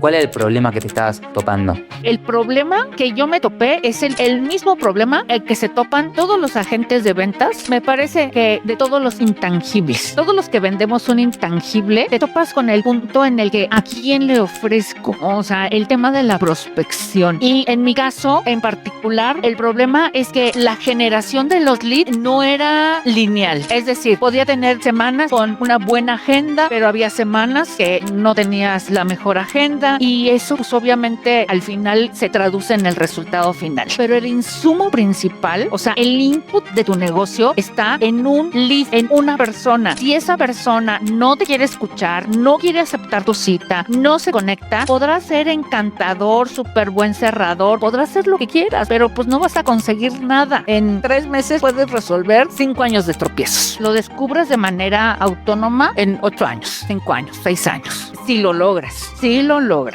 ¿Cuál es el problema que te estabas topando? El problema que yo me topé es el mismo problema el que se topan todos los agentes de ventas. Me parece que de todos los intangibles, todos los que vendemos un intangible, te topas con el punto en el que ¿a quién le ofrezco? O sea, el tema de la prospección. Y en mi caso, en particular, el problema es que la generación de los leads no era lineal. Es decir, podía tener semanas con una buena agenda, pero había semanas que no tenías la mejor agenda y eso pues obviamente al final se traduce en el resultado final. Pero el insumo principal, o sea, el input de tu negocio está en un lead, en una persona. Si esa persona no te quiere escuchar, no quiere aceptar tu cita, no se conecta, podrás ser encantador, súper buen cerrador, podrás hacer lo que quieras, pero pues no vas a conseguir nada. En 3 meses puedes resolver 5 años de tropiezos. Lo descubres de manera autónoma en 8 años, 5 años, 6 años. Si lo logras, si lo logras.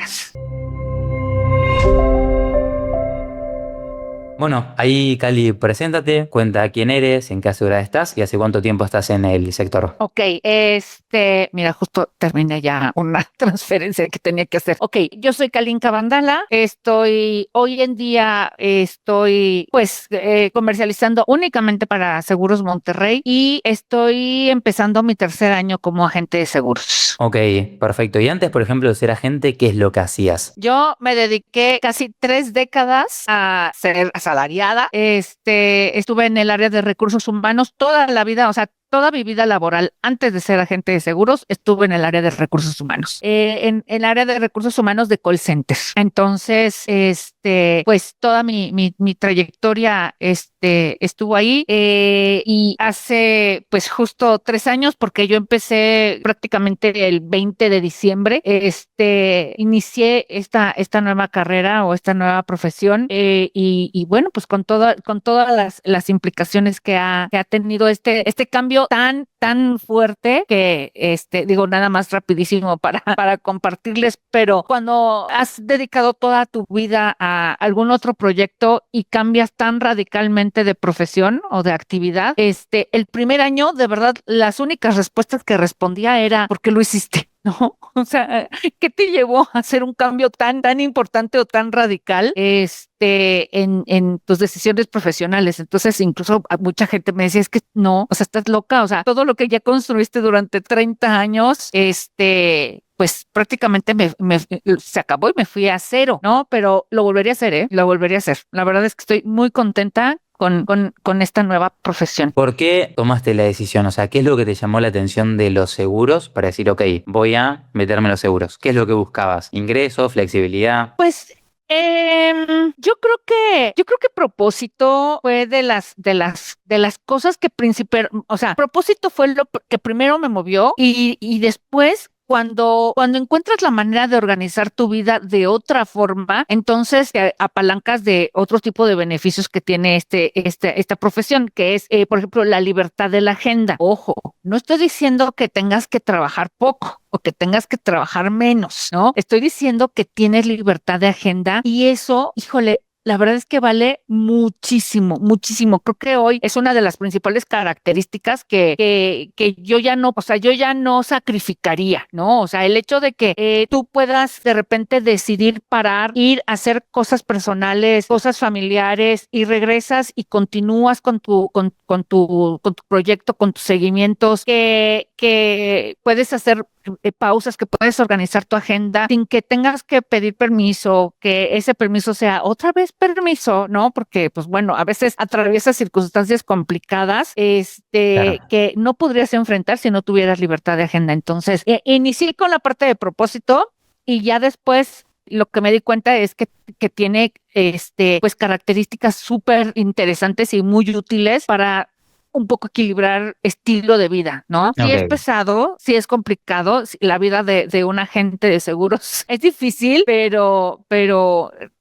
Bueno, ahí Cali, preséntate, cuenta quién eres, en qué asegurada estás y hace cuánto tiempo estás en el sector. Ok, mira, justo terminé ya una transferencia que tenía que hacer. Ok, yo soy Kalinka Vandala, hoy en día estoy comercializando únicamente para Seguros Monterrey y estoy empezando mi 3er año como agente de seguros. Ok, perfecto. Y antes, por ejemplo, de ser agente, ¿qué es lo que hacías? Yo me dediqué casi 3 décadas a ser asalariada. Estuve en el área de recursos humanos toda la vida, o sea, toda mi vida laboral, antes de ser agente de seguros, estuve en el área de recursos humanos, en el área de recursos humanos de call center. Entonces, pues toda mi trayectoria estuvo ahí y hace pues justo 3 años, porque yo empecé prácticamente el 20 de diciembre, inicié esta nueva carrera o esta nueva profesión y bueno, pues con todas las implicaciones que ha tenido este cambio tan fuerte que digo nada más rapidísimo para compartirles, pero cuando has dedicado toda tu vida a algún otro proyecto y cambias tan radicalmente de profesión o de actividad, el primer año de verdad las únicas respuestas que respondía era ¿por qué lo hiciste? ¿No? O sea, ¿qué te llevó a hacer un cambio tan importante o tan radical en tus decisiones profesionales? Entonces, incluso mucha gente me decía, es que no, o sea, estás loca, o sea, todo lo que ya construiste durante 30 años, pues prácticamente se acabó y me fui a cero, ¿no? Pero lo volvería a hacer, ¿eh? Lo volvería a hacer. La verdad es que estoy muy contenta con esta nueva profesión. ¿Por qué tomaste la decisión? O sea, ¿qué es lo que te llamó la atención de los seguros para decir, ok, voy a meterme en los seguros? ¿Qué es lo que buscabas? ¿Ingresos, flexibilidad? Pues yo creo que propósito fue de las cosas que o sea, propósito fue lo que primero me movió y después cuando encuentras la manera de organizar tu vida de otra forma, entonces te apalancas de otro tipo de beneficios que tiene esta profesión, que es, por ejemplo, la libertad de la agenda. Ojo, no estoy diciendo que tengas que trabajar poco o que tengas que trabajar menos, ¿no? Estoy diciendo que tienes libertad de agenda y eso, híjole, la verdad es que vale muchísimo, muchísimo. Creo que hoy es una de las principales características que yo ya no, o sea, yo ya no sacrificaría, ¿no? O sea, el hecho de que tú puedas de repente decidir parar, ir a hacer cosas personales, cosas familiares y regresas y continúas con tu proyecto, con tus seguimientos, que puedes hacer pausas, que puedes organizar tu agenda sin que tengas que pedir permiso, que ese permiso sea otra vez permiso, ¿no? Porque, pues bueno, a veces atraviesas circunstancias complicadas, Claro. que no podrías enfrentar si no tuvieras libertad de agenda. Entonces, inicié con la parte de propósito y ya después lo que me di cuenta es que tiene, pues características súper interesantes y muy útiles para un poco equilibrar estilo de vida, ¿no? Sí es Ok. pesado, sí es complicado, la vida de un agente de seguros es difícil, pero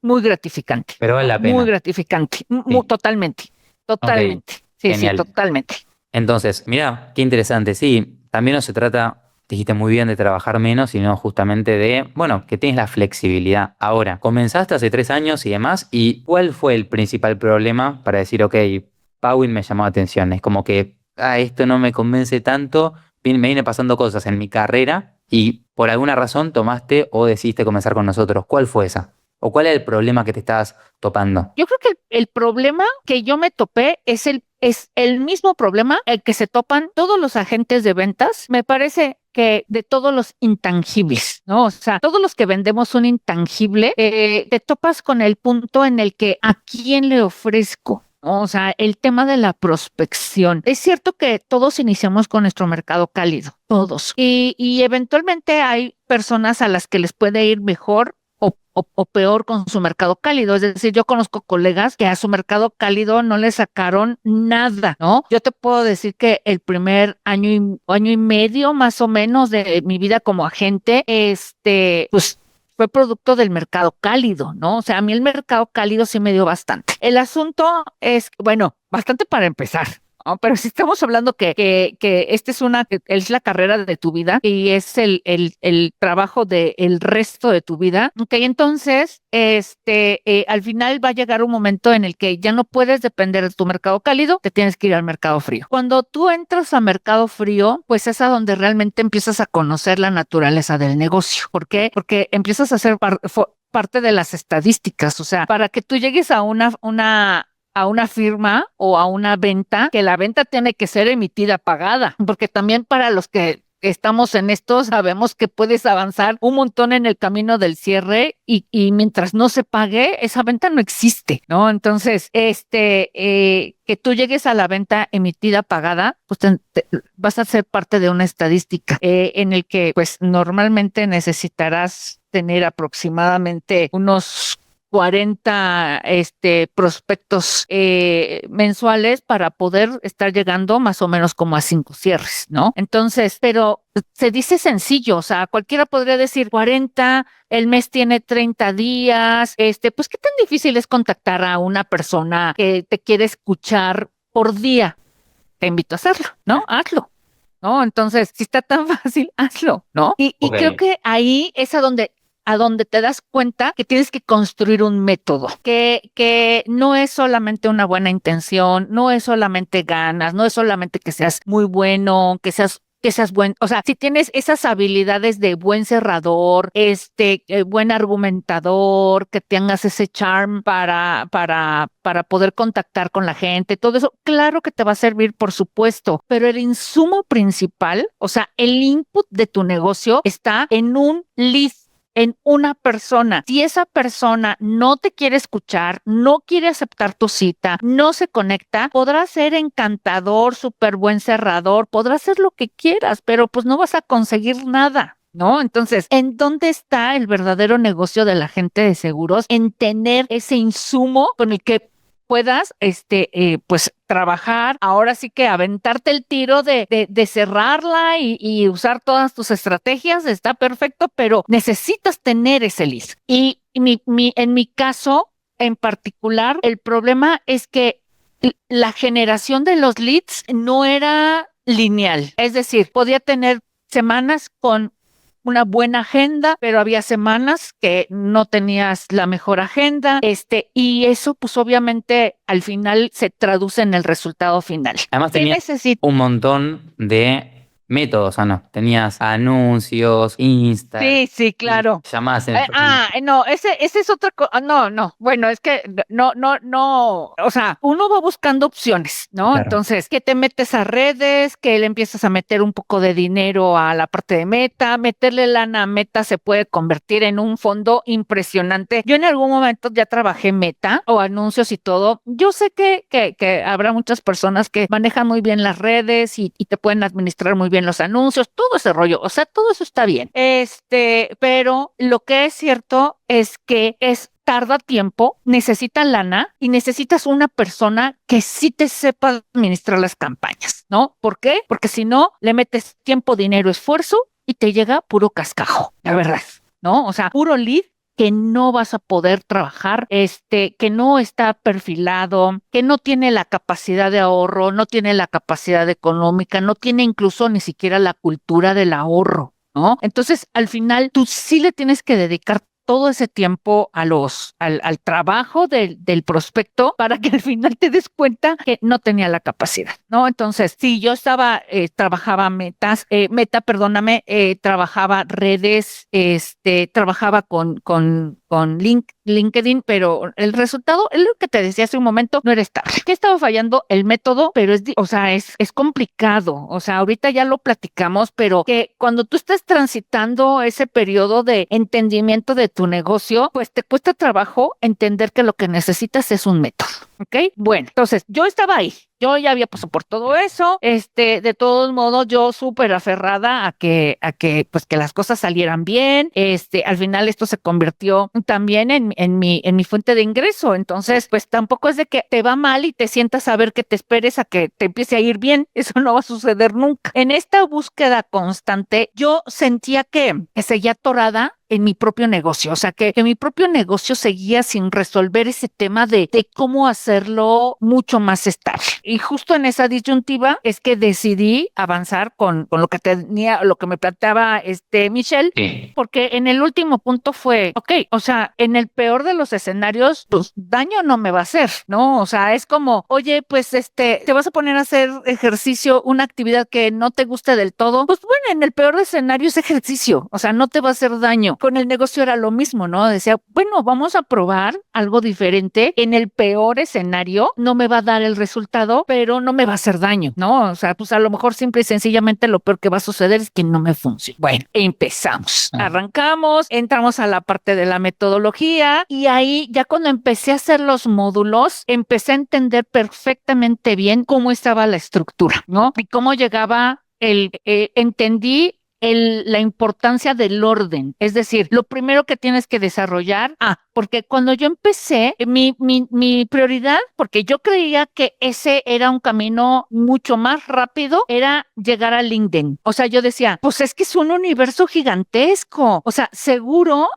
muy gratificante, Pero vale ¿no? la Muy pena. gratificante, Sí. totalmente, Ok, totalmente, sí, genial. totalmente. Entonces, mira, qué interesante. Sí, también no se trata, dijiste muy bien, de trabajar menos, sino justamente de, bueno, que tienes la flexibilidad. Ahora, comenzaste hace 3 años y demás, ¿y cuál fue el principal problema para decir, ok, Pawin me llamó la atención? Es como que, esto no me convence tanto, me viene pasando cosas en mi carrera y por alguna razón tomaste o decidiste comenzar con nosotros. ¿Cuál fue esa? ¿O cuál es el problema que te estabas topando? Yo creo que el problema que yo me topé es el mismo problema el que se topan todos los agentes de ventas. Me parece que de todos los intangibles, ¿no? O sea, todos los que vendemos un intangible, te topas con el punto en el que ¿a quién le ofrezco? ¿No? O sea, el tema de la prospección. Es cierto que todos iniciamos con nuestro mercado cálido, todos. Y eventualmente hay personas a las que les puede ir mejor o peor con su mercado cálido. Es decir, yo conozco colegas que a su mercado cálido no le sacaron nada, ¿no? Yo te puedo decir que el primer año y medio más o menos de mi vida como agente, pues fue producto del mercado cálido, ¿no? O sea, a mí el mercado cálido sí me dio bastante. El asunto es, bueno, bastante para empezar. ¿No? Pero si estamos hablando que esta es la carrera de tu vida y es el trabajo del resto de tu vida, ok, entonces, al final va a llegar un momento en el que ya no puedes depender de tu mercado cálido, te tienes que ir al mercado frío. Cuando tú entras a mercado frío, pues es a donde realmente empiezas a conocer la naturaleza del negocio. ¿Por qué? Porque empiezas a ser parte de las estadísticas, o sea, para que tú llegues a una firma o a una venta, que la venta tiene que ser emitida pagada, porque también para los que estamos en esto sabemos que puedes avanzar un montón en el camino del cierre y mientras no se pague, esa venta no existe, ¿no? Entonces, que tú llegues a la venta emitida pagada, pues vas a ser parte de una estadística en el que pues normalmente necesitarás tener aproximadamente unos 40 prospectos mensuales para poder estar llegando más o menos como a 5 cierres, ¿no? Entonces, pero se dice sencillo, o sea, cualquiera podría decir 40, el mes tiene 30 días, pues qué tan difícil es contactar a una persona que te quiere escuchar por día. Te invito a hacerlo, ¿no? Hazlo. ¿No? Entonces, si está tan fácil, hazlo, ¿no? Y creo que ahí es a donde te das cuenta que tienes que construir un método, que no es solamente una buena intención, no es solamente ganas, no es solamente que seas muy bueno, que seas buen, o sea, si tienes esas habilidades de buen cerrador, buen argumentador, que tengas ese charm para poder contactar con la gente, todo eso, claro que te va a servir, por supuesto, pero el insumo principal, o sea, el input de tu negocio está en un lead, en una persona. Si esa persona no te quiere escuchar, no quiere aceptar tu cita, no se conecta, podrás ser encantador, súper buen cerrador, podrás hacer lo que quieras, pero pues no vas a conseguir nada, ¿no? Entonces, ¿en dónde está el verdadero negocio de la gente de seguros? En tener ese insumo con el que puedas, pues trabajar, ahora sí que aventarte el tiro de cerrarla y usar todas tus estrategias, está perfecto, pero necesitas tener ese lead. Y en mi caso en particular, el problema es que la generación de los leads no era lineal, es decir, podía tener semanas con una buena agenda, pero había semanas que no tenías la mejor agenda, y eso pues obviamente al final se traduce en el resultado final. Además tenías un montón de métodos, ¿o no? Tenías anuncios, Insta, Sí, claro. llamadas en No, ese es otra cosa. No, bueno, es que no, o sea, uno va buscando opciones, ¿no? Claro. Entonces, que te metes a redes, que le empiezas a meter un poco de dinero a la parte de Meta, meterle lana a Meta se puede convertir en un fondo impresionante. Yo en algún momento ya trabajé en Meta o anuncios y todo. Yo sé que habrá muchas personas que manejan muy bien las redes y te pueden administrar muy bien los anuncios, todo ese rollo, o sea, todo eso está bien. Pero lo que es cierto es que tarda tiempo, necesita lana y necesitas una persona que sí te sepa administrar las campañas, ¿no? ¿Por qué? Porque si no, le metes tiempo, dinero, esfuerzo y te llega puro cascajo, la verdad, ¿no? O sea, puro lead que no vas a poder trabajar, que no está perfilado, que no tiene la capacidad de ahorro, no tiene la capacidad económica, no tiene incluso ni siquiera la cultura del ahorro, ¿no? Entonces, al final, tú sí le tienes que dedicar todo ese tiempo al trabajo del prospecto para que al final te des cuenta que no tenía la capacidad, ¿no? Entonces, sí, yo trabajaba trabajaba redes, trabajaba con LinkedIn, pero el resultado, es lo que te decía hace un momento, no era estable. ¿Qué estaba fallando? El método, pero es complicado. O sea, ahorita ya lo platicamos, pero que cuando tú estás transitando ese periodo de entendimiento de tu negocio, pues te cuesta trabajo entender que lo que necesitas es un método. ¿Ok? Bueno, entonces yo estaba ahí. Yo ya había pasado por todo eso. De todos modos, yo súper aferrada pues que las cosas salieran bien. Al final esto se convirtió también en mi fuente de ingreso. Entonces, pues tampoco es de que te va mal y te sientas a ver que te esperes a que te empiece a ir bien. Eso no va a suceder nunca. En esta búsqueda constante, yo sentía que seguía atorada en mi propio negocio, o sea, que mi propio negocio seguía sin resolver ese tema de cómo hacerlo mucho más estable. Y justo en esa disyuntiva es que decidí avanzar con lo que me planteaba Michelle, Sí. porque en el último punto fue, ok, o sea, en el peor de los escenarios, pues daño no me va a hacer, ¿no? O sea, es como, oye, pues te vas a poner a hacer ejercicio, una actividad que no te guste del todo, pues bueno, en el peor escenario es ejercicio, o sea, no te va a hacer daño. Con el negocio era lo mismo, ¿no? Decía, bueno, vamos a probar algo diferente. En el peor escenario no me va a dar el resultado, pero no me va a hacer daño, ¿no? O sea, pues a lo mejor simple y sencillamente lo peor que va a suceder es que no me funcione. Bueno, empezamos. Arrancamos, entramos a la parte de la metodología y ahí ya cuando empecé a hacer los módulos, empecé a entender perfectamente bien cómo estaba la estructura, ¿no? Y cómo llegaba entendí la importancia del orden. Es decir, lo primero que tienes que desarrollar, porque cuando yo empecé, mi prioridad, porque yo creía que ese era un camino mucho más rápido, era llegar a LinkedIn. O sea, yo decía, pues es que es un universo gigantesco. O sea, seguramente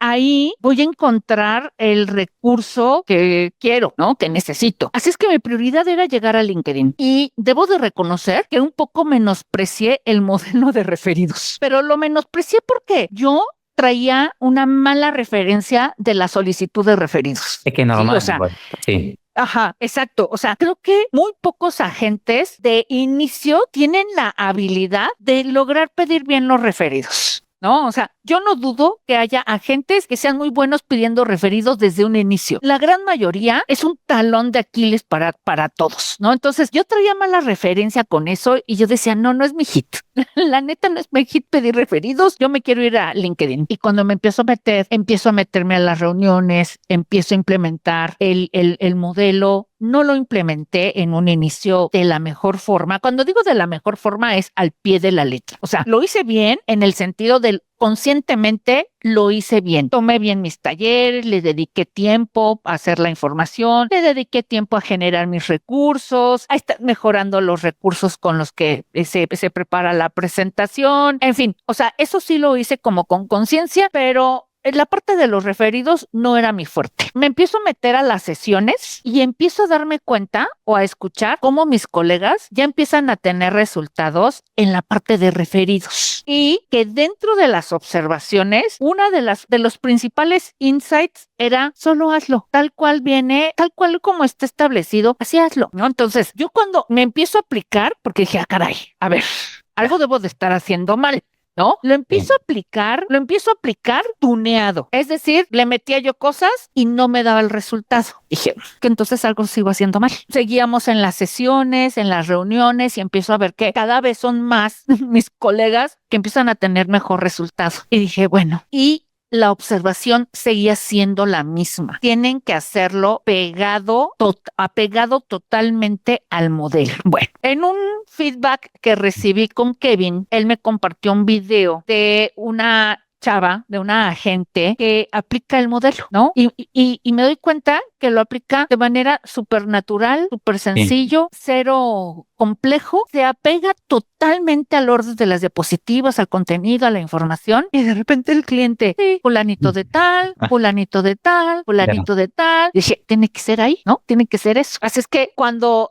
ahí voy a encontrar el recurso que quiero, ¿no? Que necesito. Así es que mi prioridad era llegar a LinkedIn. Y debo de reconocer que un poco menosprecié el modelo de referidos. Pero lo menosprecié porque yo traía una mala referencia de la solicitud de referidos. Es que es normal, ¿sí? O sea, igual. Sí. Ajá, exacto. O sea, creo que muy pocos agentes de inicio tienen la habilidad de lograr pedir bien los referidos. ¿No? O sea, yo no dudo que haya agentes que sean muy buenos pidiendo referidos desde un inicio. La gran mayoría es un talón de Aquiles para todos, ¿no? Entonces, yo traía mala referencia con eso y yo decía, no es mi hit. La neta no es mi hit pedir referidos. Yo me quiero ir a LinkedIn. Y cuando me empiezo a meterme a las reuniones, empiezo a implementar el modelo. No lo implementé en un inicio de la mejor forma. Cuando digo de la mejor forma es al pie de la letra. O sea, lo hice bien en el sentido del conscientemente lo hice bien. Tomé bien mis talleres, le dediqué tiempo a hacer la información, le dediqué tiempo a generar mis recursos, a estar mejorando los recursos con los que se prepara la presentación. En fin, o sea, eso sí lo hice como con conciencia, pero la parte de los referidos no era mi fuerte. Me empiezo a meter a las sesiones y empiezo a darme cuenta o a escuchar cómo mis colegas ya empiezan a tener resultados en la parte de referidos y que dentro de las observaciones, una de los principales insights era solo hazlo, tal cual viene, tal cual como está establecido, así hazlo, ¿no? Entonces, yo cuando me empiezo a aplicar, porque dije, caray, a ver, algo debo de estar haciendo mal. ¿No? Lo empiezo a aplicar tuneado. Es decir, le metía yo cosas y no me daba el resultado. Dije que entonces algo sigo haciendo mal. Seguíamos en las sesiones, en las reuniones y empiezo a ver que cada vez son más mis colegas que empiezan a tener mejor resultado. Y dije, bueno, la observación seguía siendo la misma. Tienen que hacerlo apegado totalmente al modelo. Bueno, en un feedback que recibí con Kevin, él me compartió un video de una chava, de una agente que aplica el modelo, ¿no? Y me doy cuenta que lo aplica de manera súper natural, súper sencillo, cero complejo, se apega totalmente al orden de las diapositivas, al contenido, a la información, y de repente el cliente, sí, fulanito de tal, fulanito de tal, fulanito de tal, dije, tiene que ser ahí, ¿no? Tiene que ser eso. Así es que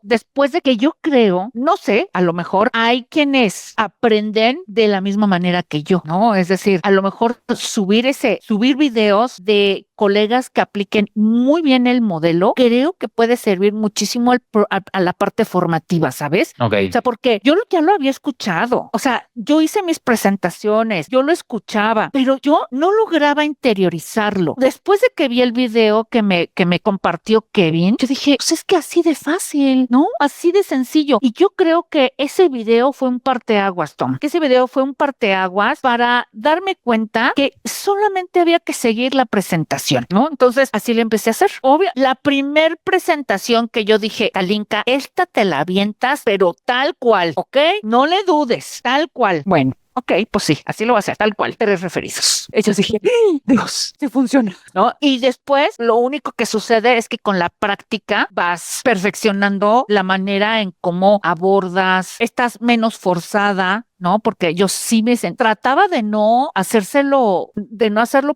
después de que yo creo, no sé, a lo mejor hay quienes aprenden de la misma manera que yo, ¿no? Es decir, a lo mejor mejor subir videos de colegas que apliquen muy bien el modelo, creo que puede servir muchísimo a la parte formativa, ¿sabes? Ok. O sea, porque yo ya lo había escuchado, o sea, yo hice mis presentaciones, yo lo escuchaba, pero yo no lograba interiorizarlo. Después de que vi el video que me compartió Kevin, yo dije, pues es que así de fácil, ¿no? Así de sencillo. Y yo creo que ese video fue un parteaguas, Tom. Que ese video fue un parteaguas para darme cuenta que solamente había que seguir la presentación, ¿no? Entonces, así le empecé a hacer. Obvio, la primer presentación que yo dije, Kalinka, esta te la avientas, pero tal cual, ¿ok? No le dudes, tal cual. Bueno. Ok, pues sí, así lo va a hacer, tal cual, 3 referidos. Ellos dije, ¡ay, Dios, se funciona! ¿No? Y después, lo único que sucede es que con la práctica vas perfeccionando la manera en cómo abordas, estás menos forzada, ¿no? Porque yo sí trataba de no hacerlo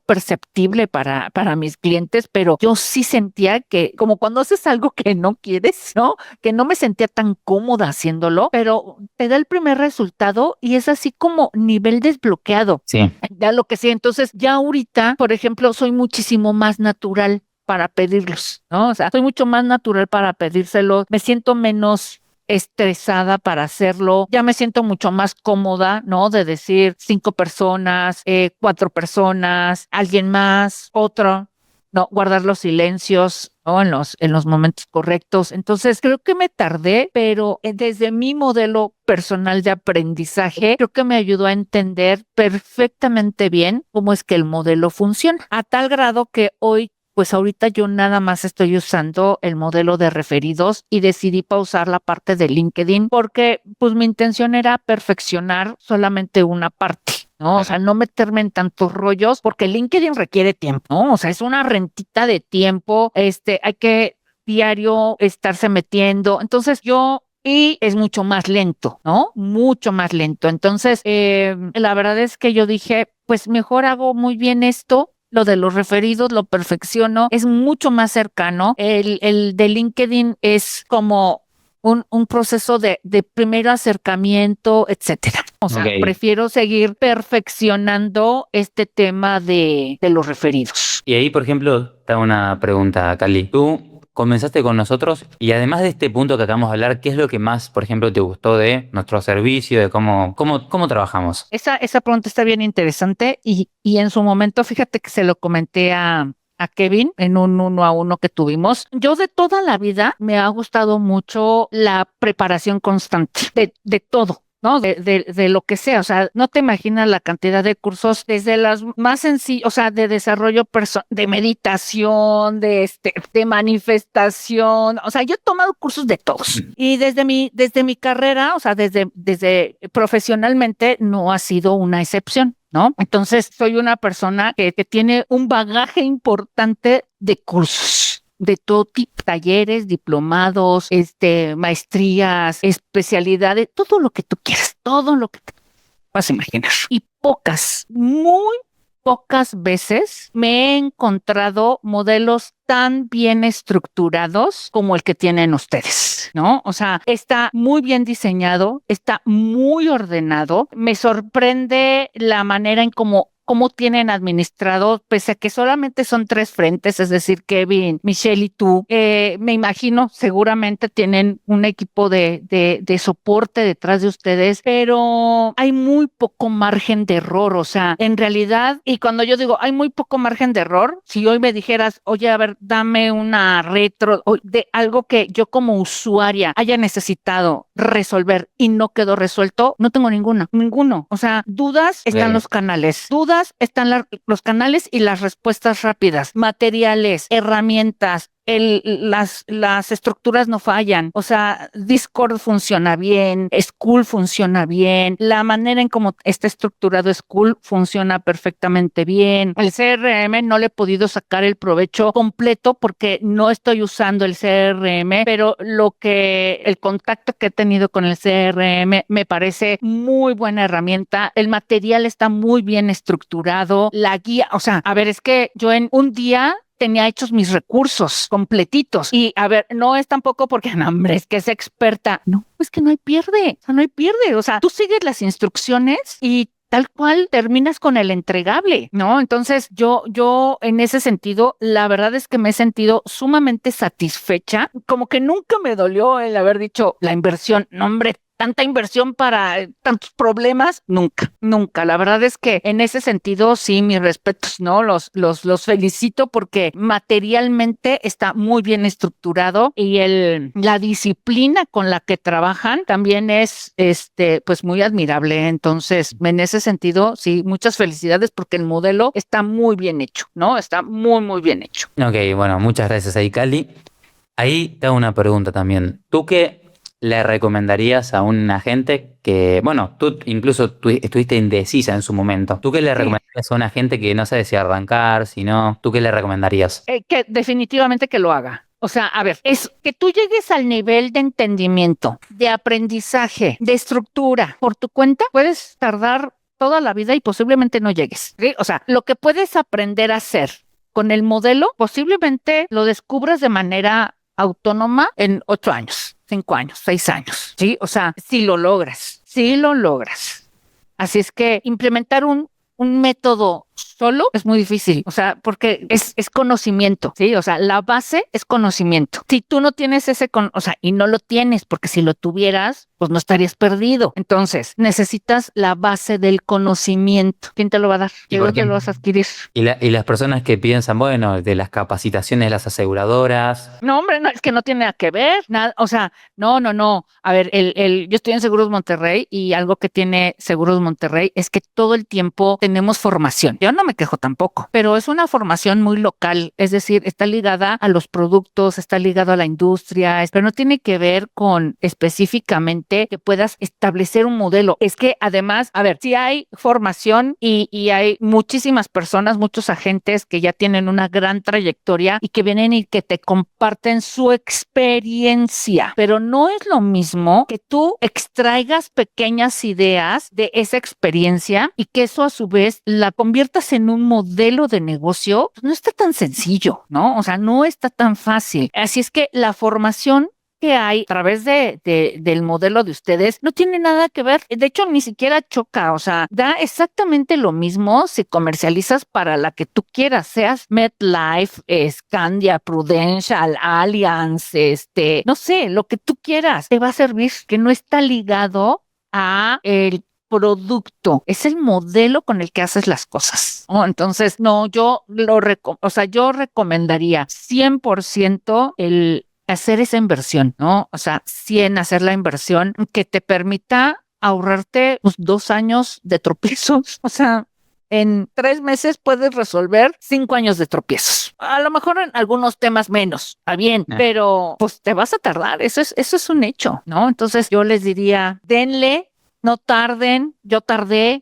perceptible para mis clientes, pero yo sí sentía que, como cuando haces algo que no quieres, ¿no? Que no me sentía tan cómoda haciéndolo, pero te da el primer resultado y es así como nivel desbloqueado. Sí. Ya lo que sí, entonces ya ahorita, por ejemplo, soy muchísimo más natural para pedirlos, ¿no? O sea, soy mucho más natural para pedírselos, me siento menos estresada para hacerlo, ya me siento mucho más cómoda, ¿no? De decir 5 personas, 4 personas, alguien más, otro, no, guardar los silencios, ¿no? En los momentos correctos. Entonces, creo que me tardé, pero desde mi modelo personal de aprendizaje, creo que me ayudó a entender perfectamente bien cómo es que el modelo funciona, a tal grado que hoy pues ahorita yo nada más estoy usando el modelo de referidos y decidí pausar la parte de LinkedIn porque pues mi intención era perfeccionar solamente una parte, ¿no? O sea, no meterme en tantos rollos porque LinkedIn requiere tiempo, ¿no? O sea, es una rentita de tiempo, hay que diario estarse metiendo. Entonces y es mucho más lento, ¿no? Mucho más lento. Entonces, la verdad es que yo dije, pues mejor hago muy bien esto. Lo de los referidos lo perfecciono, es mucho más cercano. El de LinkedIn es como un proceso de primer acercamiento, etcétera. O sea, prefiero seguir perfeccionando este tema de los referidos. Y ahí, por ejemplo, te hago una pregunta, Cali. Tú comenzaste con nosotros y además de este punto que acabamos de hablar, ¿qué es lo que más, por ejemplo, te gustó de nuestro servicio, de cómo trabajamos? Esa pregunta está bien interesante y en su momento, fíjate que se lo comenté a Kevin en un 1-a-1 que tuvimos. Yo de toda la vida me ha gustado mucho la preparación constante de todo, ¿no? De lo que sea, o sea, no te imaginas la cantidad de cursos, desde las más sencillas, o sea, de desarrollo de meditación, de manifestación, o sea, yo he tomado cursos de todos. Y desde mi carrera, o sea, desde profesionalmente no ha sido una excepción, ¿no? Entonces, soy una persona que tiene un bagaje importante de cursos de todo tipo, talleres, diplomados, maestrías, especialidades, todo lo que tú quieras, todo lo que te vas a imaginar. Y muy pocas veces me he encontrado modelos tan bien estructurados como el que tienen ustedes, ¿no? O sea, está muy bien diseñado, está muy ordenado. Me sorprende la manera en cómo tienen administrado, pese a que solamente son 3 frentes, es decir, Kevin, Michelle y tú. Me imagino, seguramente tienen un equipo de soporte detrás de ustedes, pero hay muy poco margen de error. O sea, en realidad, y cuando yo digo hay muy poco margen de error, si hoy me dijeras, oye, a ver, dame una retro de algo que yo como usuaria haya necesitado resolver y no quedó resuelto, no tengo ninguno. O sea, dudas están los canales, están los canales y las respuestas rápidas, materiales, herramientas, las estructuras no fallan. O sea, Discord funciona bien, School funciona bien, la manera en cómo está estructurado School funciona perfectamente bien. El CRM no le he podido sacar el provecho completo porque no estoy usando el CRM, pero el contacto que he tenido con el CRM me parece muy buena herramienta. El material está muy bien estructurado, la guía, o sea, a ver, es que yo en un día tenía hechos mis recursos completitos. Y a ver, no es tampoco porque, no, hombre, es que es experta. No, es que no hay pierde. O sea, no hay pierde. O sea, tú sigues las instrucciones y tal cual terminas con el entregable, ¿no? Entonces yo en ese sentido, la verdad es que me he sentido sumamente satisfecha, como que nunca me dolió el haber dicho la inversión, no hombre, tanta inversión para tantos problemas, nunca. La verdad es que en ese sentido, sí, mis respetos, ¿no? Los felicito porque materialmente está muy bien estructurado y la disciplina con la que trabajan también es, pues muy admirable. Entonces, en ese sentido, sí, muchas felicidades porque el modelo está muy bien hecho, ¿no? Está muy, muy bien hecho. Ok, bueno, muchas gracias ahí, Cali. Ahí te hago una pregunta también. ¿Tú qué le recomendarías a un agente que, bueno, tú incluso estuviste indecisa en su momento? ¿Tú qué le Sí. recomendarías a un agente que no sabe si arrancar, si no? ¿Tú qué le recomendarías? Que definitivamente que lo haga. O sea, a ver, es que tú llegues al nivel de entendimiento, de aprendizaje, de estructura por tu cuenta, puedes tardar toda la vida y posiblemente no llegues. ¿Sí? O sea, lo que puedes aprender a hacer con el modelo, posiblemente lo descubras de manera autónoma en 8 años, 5 años, 6 años. Sí, o sea, si lo logras, si lo logras. Así es que implementar un método solo es muy difícil, o sea, porque es conocimiento, ¿sí? O sea, la base es conocimiento. Si tú no tienes o sea, y no lo tienes, porque si lo tuvieras, pues no estarías perdido. Entonces, necesitas la base del conocimiento. ¿Quién te lo va a dar? ¿Y ¿De por dónde qué? lo vas a adquirir? Y las personas que piensan, bueno, de las capacitaciones de las aseguradoras. No, hombre, no, es que no tiene nada que ver, nada, o sea, no. A ver, yo estoy en Seguros Monterrey y algo que tiene Seguros Monterrey es que todo el tiempo tenemos formación. Yo no me quejo tampoco, pero es una formación muy local, es decir, está ligada a los productos, está ligado a la industria, pero no tiene que ver con específicamente que puedas establecer un modelo. Es que además, a ver, si hay formación y hay muchísimas personas, muchos agentes que ya tienen una gran trayectoria y que vienen y que te comparten su experiencia, pero no es lo mismo que tú extraigas pequeñas ideas de esa experiencia y que eso a su vez la conviertas en un modelo de negocio. Pues no está tan sencillo, ¿no? O sea, no está tan fácil. Así es que la formación que hay a través del modelo de ustedes no tiene nada que ver, de hecho ni siquiera choca, o sea, da exactamente lo mismo si comercializas para la que tú quieras, seas MetLife, Scandia, Prudential, Allianz, no sé, lo que tú quieras, te va a servir, que no está ligado a el producto, es el modelo con el que haces las cosas, ¿no? Entonces, no, o sea, yo recomendaría 100% el hacer esa inversión, ¿no? O sea, 100 hacer la inversión que te permita ahorrarte pues, 2 años de tropiezos. O sea, en 3 meses puedes resolver 5 años de tropiezos. A lo mejor en algunos temas menos, está bien, pero pues te vas a tardar. Eso es un hecho, ¿no? Entonces yo les diría, denle. No tarden, yo tardé,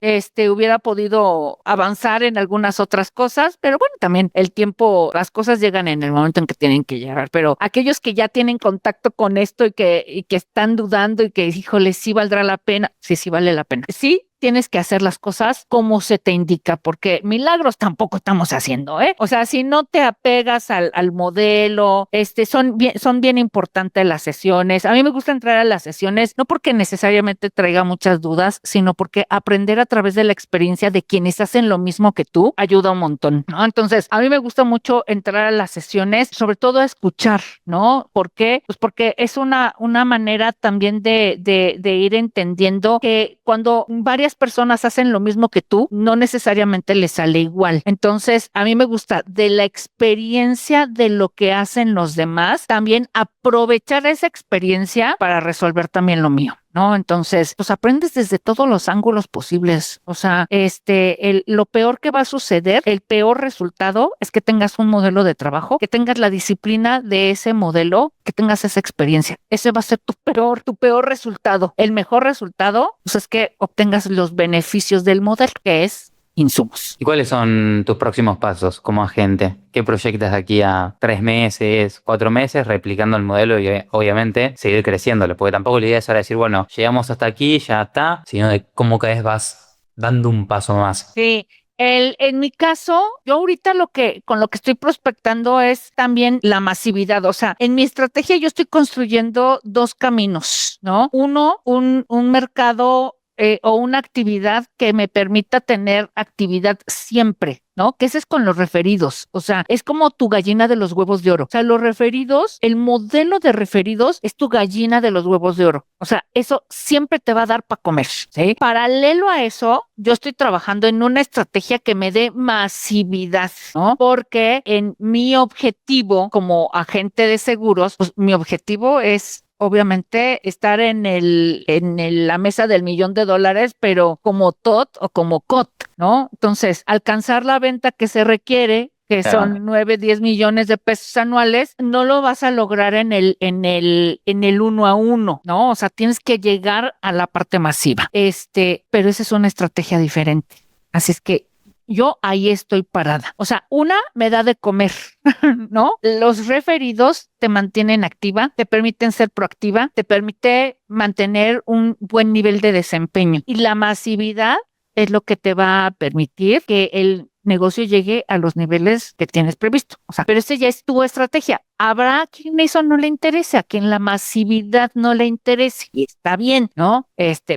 hubiera podido avanzar en algunas otras cosas, pero bueno, también el tiempo, las cosas llegan en el momento en que tienen que llegar, pero aquellos que ya tienen contacto con esto y que están dudando y que, híjole, sí valdrá la pena, sí vale la pena. Sí, tienes que hacer las cosas como se te indica, porque milagros tampoco estamos haciendo, ¿eh? O sea, si no te apegas al modelo, son bien importantes las sesiones. A mí me gusta entrar a las sesiones, no porque necesariamente traiga muchas dudas, sino porque aprender a través de la experiencia de quienes hacen lo mismo que tú ayuda un montón, ¿no? Entonces, a mí me gusta mucho entrar a las sesiones, sobre todo a escuchar, ¿no? ¿Por qué? Pues porque es una manera también de ir entendiendo que cuando varias personas hacen lo mismo que tú, no necesariamente les sale igual. Entonces, a mí me gusta de la experiencia de lo que hacen los demás, también aprovechar esa experiencia para resolver también lo mío, ¿no? Entonces, pues aprendes desde todos los ángulos posibles. O sea, lo peor que va a suceder, el peor resultado es que tengas un modelo de trabajo, que tengas la disciplina de ese modelo, que tengas esa experiencia. Ese va a ser tu peor resultado. El mejor resultado, pues es que obtengas los beneficios del modelo, que es insumos. ¿Y cuáles son tus próximos pasos como agente? ¿Qué proyectas de aquí a 3 meses, 4 meses, replicando el modelo y obviamente seguir creciéndolo? Porque tampoco la idea es ahora decir, bueno, llegamos hasta aquí, ya está, sino de cómo cada vez vas dando un paso más. Sí. En mi caso, yo ahorita con lo que estoy prospectando es también la masividad. O sea, en mi estrategia yo estoy construyendo dos caminos, ¿no? Uno, un mercado o una actividad que me permita tener actividad siempre, ¿no? Que ese es con los referidos. O sea, es como tu gallina de los huevos de oro. O sea, los referidos, el modelo de referidos es tu gallina de los huevos de oro. O sea, eso siempre te va a dar para comer, ¿sí? Paralelo a eso, yo estoy trabajando en una estrategia que me dé masividad, ¿no? Porque en mi objetivo como agente de seguros, pues mi objetivo es obviamente estar la mesa del $1,000,000, pero como TOT o como COT, ¿no? Entonces, alcanzar la venta que se requiere, que Claro. son 9, 10 millones de pesos anuales, no lo vas a lograr en el 1 a 1, ¿no? O sea, tienes que llegar a la parte masiva. Pero esa es una estrategia diferente. Así es que yo ahí estoy parada. O sea, una me da de comer, ¿no? Los referidos te mantienen activa, te permiten ser proactiva, te permite mantener un buen nivel de desempeño. Y la masividad es lo que te va a permitir que el negocio llegue a los niveles que tienes previsto. O sea, pero esa ya es tu estrategia. Habrá quien eso no le interese, a quien la masividad no le interese, y está bien, ¿no?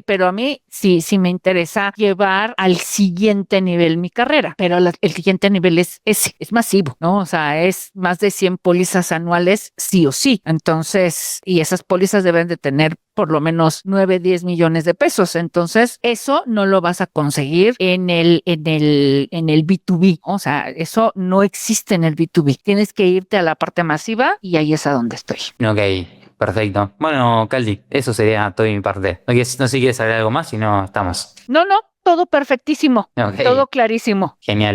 Pero a mí sí me interesa llevar al siguiente nivel mi carrera, pero el siguiente nivel es masivo, ¿no? O sea, es más de 100 pólizas anuales, sí o sí. Entonces, y esas pólizas deben de tener por lo menos 9, 10 millones de pesos. Entonces, eso no lo vas a conseguir en el B2B. O sea, eso no existe en el B2B. Tienes que irte a la parte masiva y ahí es a donde estoy. Ok, perfecto. Bueno, Caldi, eso sería todo de mi parte. No sé si quieres saber algo más, si no, estamos. No, todo perfectísimo, Ok, todo clarísimo. genial.